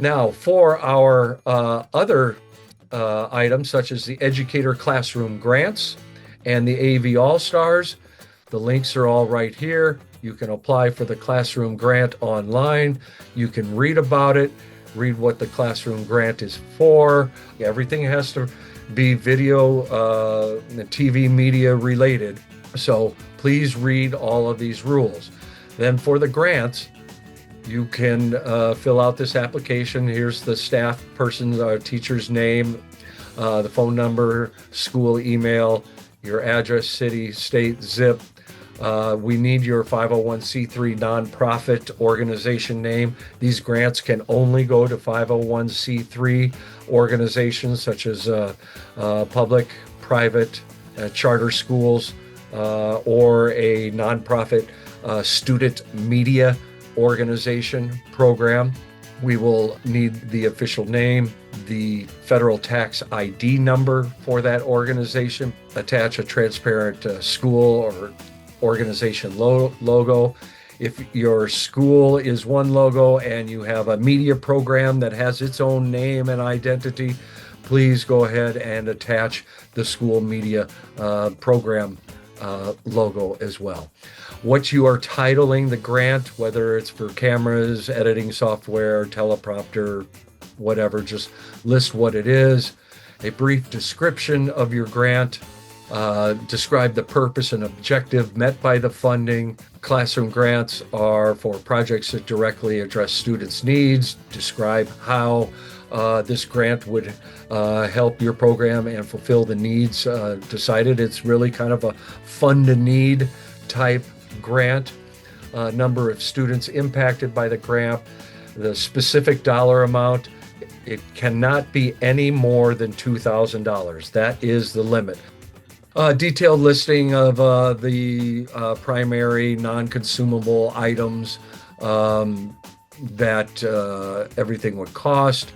Now, for our other items, such as the Educator Classroom Grants and the AV All-Stars, the links are all right here. You can apply for the classroom grant online. You can read about it, read what the classroom grant is for. Everything has to be video, TV media related. So please read all of these rules. Then for the grants, you can fill out this application. Here's the staff person's, teacher's name, the phone number, school email, your address, city, state, zip. We need your 501c3 nonprofit organization name. These grants can only go to 501c3 organizations such as public, private, charter schools, or a nonprofit student media organization program. We will need the official name, the federal tax ID number for that organization, attach a transparent school or organization logo. If your school is one logo and you have a media program that has its own name and identity, please go ahead and attach the school media program logo as well. What you are titling the grant, whether it's for cameras, editing software, teleprompter, whatever, just list what it is. A brief description of your grant. Describe the purpose and objective met by the funding. Classroom grants are for projects that directly address students' needs. Describe how this grant would help your program and fulfill the needs decided. It's really kind of a fund a need type grant. Number of students impacted by the grant, the specific dollar amount. It cannot be any more than $2,000. That is the limit. Detailed listing of the primary non-consumable items that everything would cost.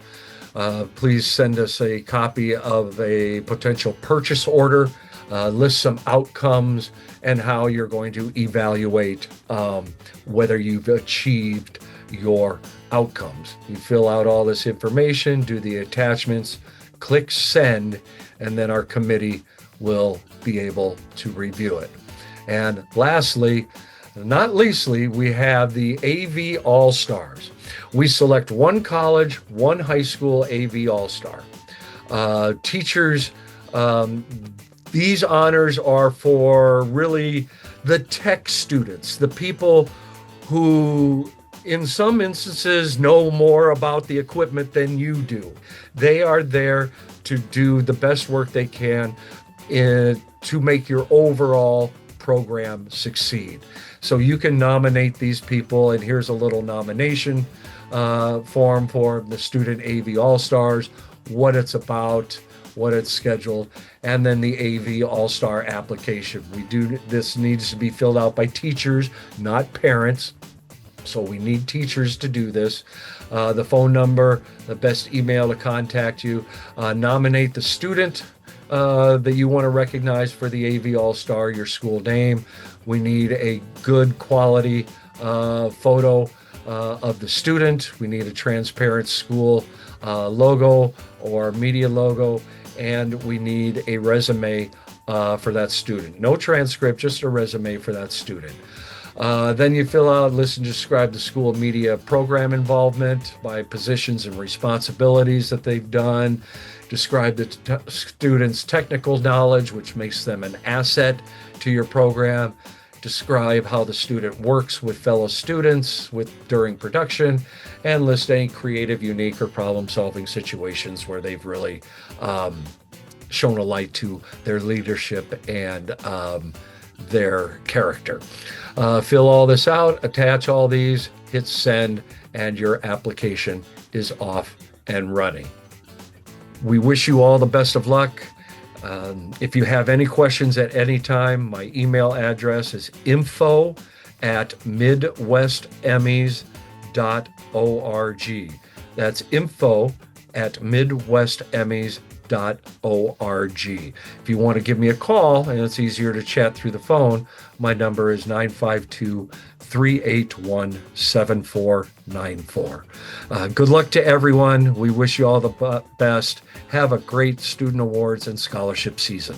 Please send us a copy of a potential purchase order, list some outcomes and how you're going to evaluate whether you've achieved your outcomes. You fill out all this information, do the attachments, click send, and then our committee will be able to review it. And lastly, not leastly, we have the AV All-Stars. We select one college, one high school AV All-Star. Teachers, these honors are for really the tech students, the people who in some instances know more about the equipment than you do. They are there to do the best work they can to make your overall program succeed. So you can nominate these people, and here's a little nomination form for the Student AV All-Stars, what it's about, what it's scheduled, and then the AV All-Star application. This needs to be filled out by teachers, not parents. So we need teachers to do this. The phone number, the best email to contact you, nominate the student that you want to recognize for the AV All-Star, your school name. We need a good quality photo of the student. We need a transparent school logo or media logo, and we need a resume for that student. No transcript, just a resume for that student. Then you fill out, list and describe the school media program involvement by positions and responsibilities that they've done. Describe the student's technical knowledge, which makes them an asset to your program. Describe how the student works with fellow students during production, and list any creative, unique, or problem-solving situations where they've really shown a light to their leadership and their character. Fill all this out, attach all these, hit send, and your application is off and running. We wish you all the best of luck. If you have any questions at any time, my email address is info@midwestemmys.org. That's info@midwestemmys.org. If you want to give me a call, and it's easier to chat through the phone, my number is 952 381 7494. Good luck to everyone. We wish you all the best. Have a great student awards and scholarship season.